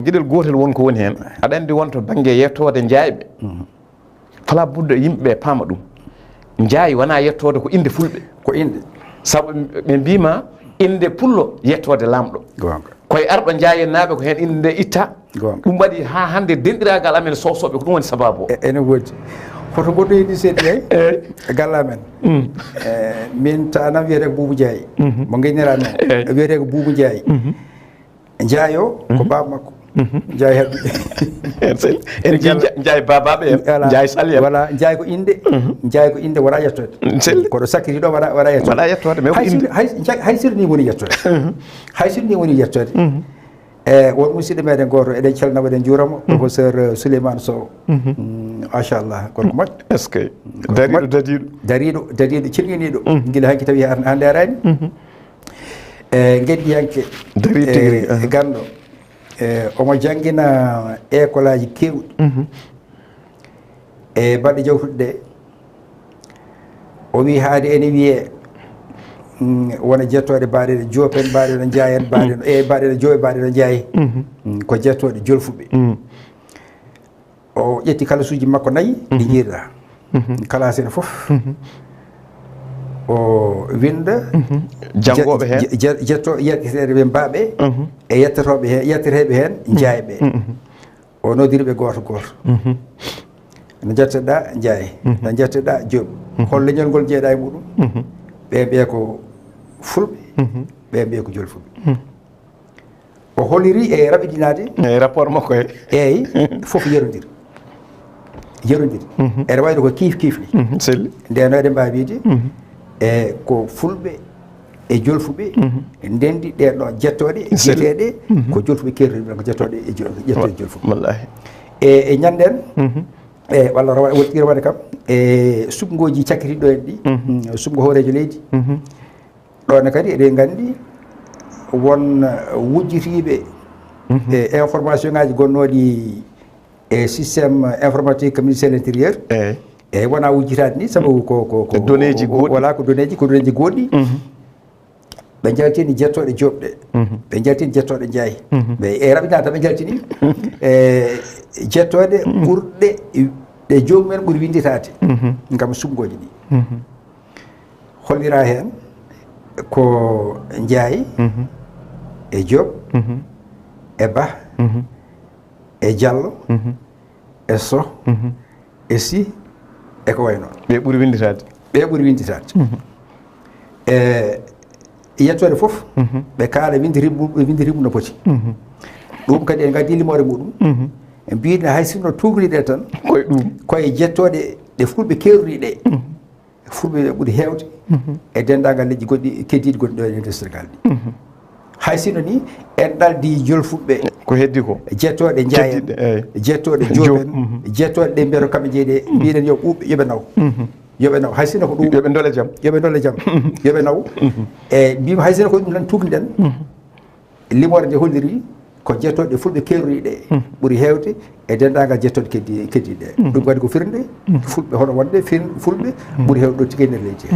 gueɗel gotel wonko woni hen aɗa andi wonto banggue yettode jayɓe fala budde yimɓeɓe paama ɗum jaayi wona yettode ko inde fulɓe ko inde saabu ɓe mbima inde pullo yettode lamɗo koye arɗo jaayennaɓe ko hen inde nde itta ɗum waɗi ha hande denɗiragal amen sosoɓe ko ɗum woni sababu o ene woodi hoto goɗɗo yiɗi seeɗi ey gallamen min tanam wiyete ko Boubou Ndiaye mo gaynirami o wiyete ko Boubou Ndiaye Ndiaye o ko baba makko Ndiaye hebɓe en Ndiaye babaɓe en Ndiaye Sali en voilà Ndiaye ko inde Ndiaye ko inde wona yettode koɗo sakkiri ɗo wona yettode mais ko inde hay sir ni woni yettode hay sir ni woni yettode won musidɗo meɗen goto eɗen calnamo eɗen juuramo professeur Souleymane Sow machallah gorko moƴƴo est ce que dariɗo cilminiɗo guila hanki tawi hande arani gueɗɗiyanke ganɗo omo jangguina école aji kewɗi e baɗɗe jawtuɗe ɗe o wi haade ene wiye wona jettode mbaɗeɗe Joopen mbaɗeɗo Ndiayen mbaɗeɗo mbaɗeɗo Jooɓe mbaɗeɗo Ndiaye ko jettode Jolfuɓe o ƴetti kalasuji makko 4 ɗi jiiɗa classe ene foof o winda janggoɓe hen jetto yetteteɓe ɓe mbaɓe e yetteteɓe hen Ndiayeɓe o nodiriɓe goto goto no jetteɗa Ndiaye no jetteɗa Jooɓe hol leñol ngol jeeɗa e muɗum ɓe ko fulɓe ɓe ko Jolfuɓe o holiri e raɓidinade e rapport makko eyyi foof yerodiri ene wayno ko kiifni selli ndeno eɗen mbawi wiide e ko fulɓe e Jolfuɓe ndendi ɗeɗo jettoɗe jeeteɗe ko Jolfuɓe kerriɓe ko jettoɗe jettoɗe Jolfuɓe wallahi e ñanden walla woɗɗira waɗe kam e sumgoji cakkitiɗo en ɗi sumgo hoorejo leydi ɗone kadi eɗen gandi won wujjitiɓe e information ngaji gonnoɗi e systéme informatique ministére de l'intérieur eyyi wona wujjitade ni saabu ko donnéji goɗɗi voilà ko donnéji goɗɗi ɓe jaltini jettoɗe Jooɓe ɓe jaltini jettoɗe Ndiaye ɓe e raɓinade ɓe jaltini jettoɗe ɓurɗe ɗe jomumen ɓuuri winditade gam sumgoji ɗi hollira hen ko Ndiaye e Jooɓ e Ba e Diallo e Sow e Sy e ko way noon ɓe ɓuuri winditade e yettode foof ɓe kaala windirimo no poti ɗum kadi en gaddi limore muɗum mbino hay sinno tugriɗe tan koye ɗum koye jettoɗe ɗe fulɓe kerriɗe fulɓe ɓuuri hewde e dendagal leƴƴi goɗɗi keddiɗi gonɗi ɗo e investirgal ɗi hay sinno ni en ɗaldi Jolfuɓe ko heddi ko jettoɗe Ndiayen jettoɗe Jooɓen jettoɗe ɗe mbiyata kamɓe jeeyi ɗe mbiɗen yo ɓuuɓe yoɓe naw hay sinno ko ɗum yoɓe dole jaam yoɓe naw e mbima hay sinno ko ɗum tan tugniɗen limore nde holliri ko jettoɗe fulɓe kerriɗe ɓuuri hewde e dendagal jettoɗe keddiɗe ɗum kadi ko firnde fulɓe hono wonde fulɓe ɓuuri hewde ɗo tigui e nder leydi